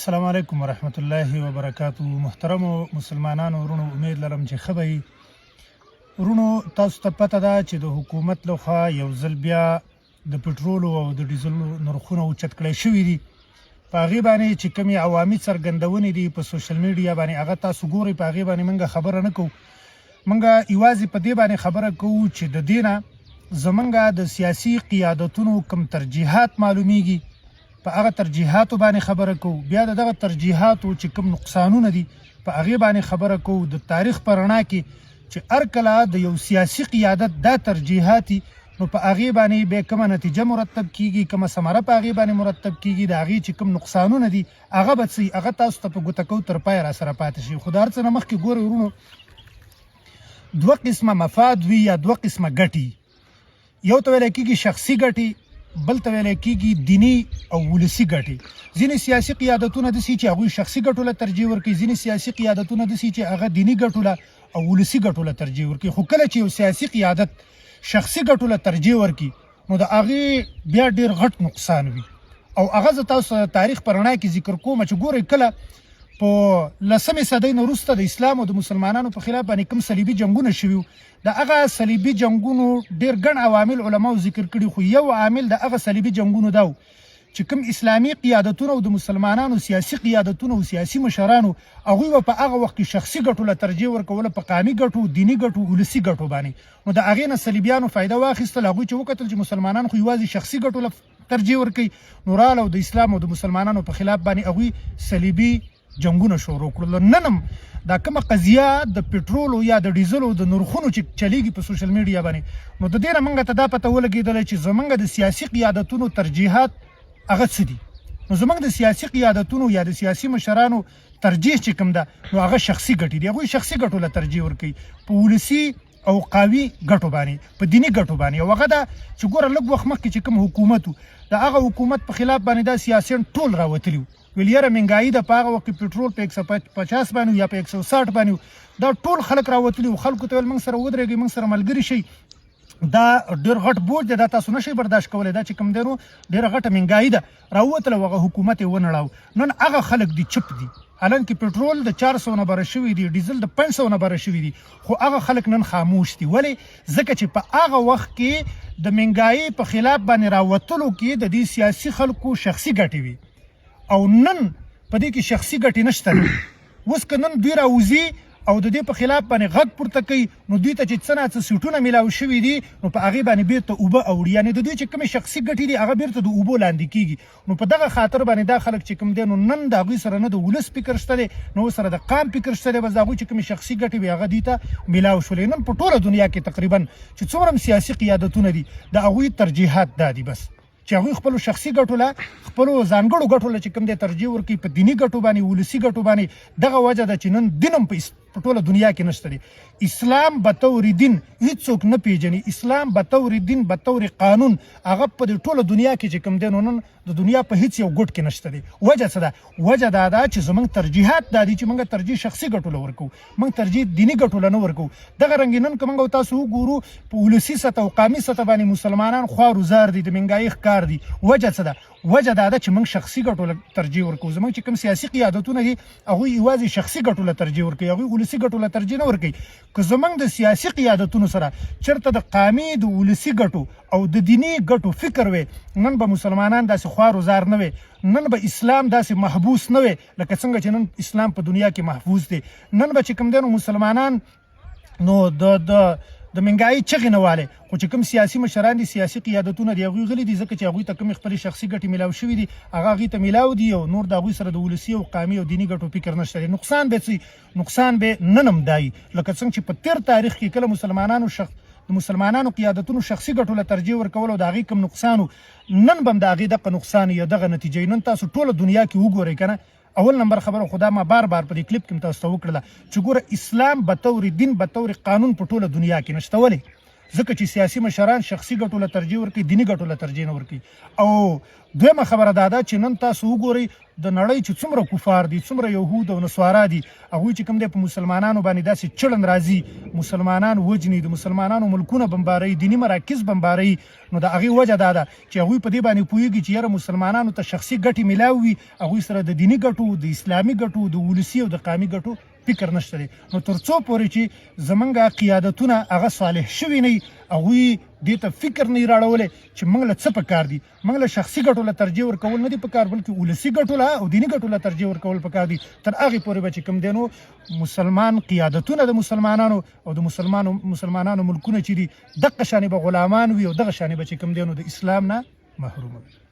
السلام علیکم ورحمت الله وبرکاتو. محترم مسلمانانو ورونو، امید لرم چې ښه به وي. ورونو، تاسو ته پته ده چې د حکومت لخوا یو ځل بیا د پټرولو او د ډیزلو نرخونه اوچت کړی شوي دي. په هغې باندې چې کومې عوامي څرګندونې دي په سوشل میډیا باندې، هغه تاسو ګورئ. په هغې باندې موږ خبره نه کوو، موږ یوازې په دې باندې خبره کوو چې د دې نه زموږ د سیاسي قیادتونو کوم ترجیحات معلومیږي، په هغه ترجیحاتو باندې خبره کوو. بیا د دغه ترجیحاتو چې کوم نقصانونه دي په هغې باندې خبره کوو. د تاریخ په رڼا کې چې هر کله د یو سیاسي قیادت دا ترجیحات نو په هغې باندې بیا کومه نتیجه مرتب کیږي، کومه ثمره په هغې باندې مرتب کیږي، د هغې چې کوم نقصانونه دي هغه به څه هغه تاسو ته په ګوته کو تر پایه را سره پاتې شي. خو د هر څه نه مخکې ګورئ ورونو، دوه قسمه مفاد وي یا دوه قسمه ګټې. یو ته ویلی کېږي شخصي ګټې، بل ته ویلی کېږي دیني او ولسي ګټې. ځینې سیاسي قیادتونه داسې چې هغوی شخصي ګټو له ترجیح ورکوي، ځینې سیاسي قیادتونه داسې چې هغه دیني ګټو له او ولسي ګټو له ترجیح ورکوي. خو کله چې یو سیاسي قیادت شخصي ګټو له ترجیح ورکوي نو د هغې بیا ډېر غټ نقصان وي. او هغه زه تاسو تاریخ په رڼا کې ذکر کوم چې ګورئ کله په 10مې صدۍ نه وروسته د اسلام او د مسلمانانو په خلاف باندې کوم صلیبي جنګونه شوي وو، د هغه صلیبي جنګونو ډېر ګڼ عوامل علماو ذکر کړي. خو یو عامل د هغه صلیبي جنګونو دا و چې کوم اسلامي قیادتونه او د مسلمانانو سیاسي قیادتونه او سیاسي مشرانو هغوی به په هغه وخت کې شخصي ګټو له ترجیح ورکوله، په قامي ګټو، دیني ګټو، ولسي ګټو باندې. نو د هغې نه صلیبیانو فایده واخیستل. هغوی چې وکتل چې مسلمانان خو یوازې شخصي ګټو له ترجیح ورکوي، نو راله او د اسلام او د مسلمانانو په خلاف باندې هغوی صلیبي جنګونه شروع کړل. نن هم دا کومه قضیه د پټرولو یا د ډیزلو د نرخونو چې چلیږي په سوشل میډیا باندې، نو د دې نه موږ ته دا پته ولګېدله چې زموږ د سیاسي قیادتونو ترجیحات هغه څه دي. نو زموږ د سیاسي قیادتونو یا د سیاسي مشرانو ترجیح چې کوم ده نو هغه شخصي ګټې دي. هغوی شخصي ګټو له ترجیح ورکوي په ولسي او قوي ګټو باندې، په دیني ګټو باندې. او هغه ده چې ګوره لږ وخت مخکې چې کوم حکومت و، د هغه حکومت په خلاف باندې دا سیاسیان ټول راوتلي وو، ویل یاره مهنګایي ده، په هغه وخت کې پټرول په 150 باندې یا په 160 باندې، دا ټول خلک راوتلي وو. خلکو ته ویل موږ سره ودرېږئ، موږ سره ملګري شئ، دا ډېر غټ بوج دی، دا تاسو نشئ برداشت کولی، دا چې کوم دی نو ډېره غټه مهنګایي ده. راووتله او هغه حکومت یې ونړاو. نن هغه خلک دي چپ دي، حالانکه پټرول د 400 نه بره شوي دي، ډیزل د 500 نه بره شوي دي، خو هغه خلک نن خاموش دي. ولې؟ ځکه چې په هغه وخت کې د مهنګایي په خلاف باندې راوتلو کې د دې سیاسي خلکو شخصي ګټې وي، او نن په دې کې شخصي ګټې نشته دي. اوس که نن دوی راوځي او د دې په خلاف باندې غږ پورته کوي، نو دوی ته چې څه نه څه سیټونه میلاو شوي دي نو په هغې باندې بیرته اوبه اوړي، یعنې د دوی چې کومې شخصي ګټې دي هغه بیرته د اوبو لاندې کېږي. نو په دغه خاطر باندې دا خلک چې کوم دی نو نن د هغوی سره نه د ولس فکر شته دی، نه ورسره د قام فکر شته دی، بس د هغوی چې کومې شخصي ګټې وي هغه دوی ته میلاو شولې. نن په ټوله دنیا کې تقریبا چې څومره هم سیاسي قیادتونه دي د هغوی ترجیحات دا دي، بس چې هغوی خپلو شخصي ګټو له خپلو ځانګړو ګټو له چې کوم دی ترجیح ورکوي، په دیني ګټو باندې، ولسي ګټو باندې. دغه وجه ده چې نن دین هم په ټوله دنیا کې نشته دی. اسلام بطور دین هیڅوک نه پیژني، اسلام بطور دین بطور قانون هغه په دې ټوله دنیا کې چې کوم دی نو نن د دنیا په هیڅ یو ګوټ کې نشته دی. وجه څه ده؟ وجه دا ده چې زموږ ترجیحات دا دي چې موږ ترجیح شخصي ګټو له ورکوو، موږ ترجیح دیني ګټو له نه ورکوو. دغه رنګې نن که موږ تاسو وګورو په ولسي سطح او قامي سطح باندې مسلمانان خوار وزار دي، د مهنګایي ښکار دي. وجه څه ده؟ وجه دا ده چې موږ شخصي ګټو له ترجیح ورکوو. زموږ چې کوم سیاسي قیادتونه دي هغوی یوازې شخصي ګټو له ترجیح ورکوي، هغوی ولسي ګټو له ترجیح نه ورکوي. که زموږ د سیاسي قیادتونو سره چېرته د قامي، د ولسي ګټو او د دیني ګټو فکر وی، نن به مسلمانان داسې خوار وزار نه وي، نن به اسلام داسې محبوس نه وي لکه څنګه چې نن اسلام په دنیا کې محفوظ دی. نن به چې کوم دی نو مسلمانان نو د مهنګایي چغې نه والې. خو چې کوم سیاسي مشران دي، سیاسي قیادتونه دي، هغوی غلي دي ځکه چې هغوی ته کومې خپلې شخصي ګټې میلاو شوي دي هغه هغوی ته میلاو دي، او نور د هغوی سره د ولسي او قامي او دیني ګټو فکر نشته دی. نقصان به څه؟ نقصان به نن هم دی لکه څنګه چې په تېر تاریخ کې کله د مسلمانانو قیادتونو شخصي ګټو له ترجیح ورکول او د هغې کوم نقصان و، نن به هم د هغې دغه نقصان یا دغه نتیجه نن تاسو ټوله دنیا کې وګورئ که نه. اول نمبر خبره خدا ما بار په دې کلیپ کې هم تاسو ته وکړله چې ګوره اسلام بطور دین بطور قانون په ټوله دنیا کې نشته. ولې؟ ځکه چې سیاسي مشران شخصي ګټو له ترجیح ورکوي، دیني ګټو له ترجیح نه ورکوي. او دویمه خبره دا ده چې نن تاسو وګورئ د نړۍ چې څومره کفار دي، څومره یهود او نصارا دي، هغوی چې کوم دی په مسلمانانو باندې داسې چړن راځي، مسلمانان وجني، د مسلمانانو ملکونه بمباروي، دیني مراکز بمباروي، نو د هغې وجه دا ده چې هغوی په دې باندې پوهېږي چې یاره مسلمانانو ته شخصي ګټې میلاو وي، هغوی سره د دیني ګټو، د اسلامي ګټو، د ولسي او د قامي ګټو فکر نشته دی. نو تر څو پورې چې زمونږ قیادتونه هغه صالح شوي نه وي، هغوی دې ته فکر نه وي راړولی چې موږ له څه پکار دي. موږ له شخصي ګټو له ترجیح ورکول نه دي پکار، بلکې ولسي ګټو له او دیني ګټو له ترجیح ورکول پکار دي. تر هغې پورې به چې کوم دی نو مسلمان قیادتونه د مسلمانانو او د مسلمانانو ملکونه چې دي دغه شانې به غلامان وي او دغه شانې به چې کوم دی نو د اسلام نه محروم وي.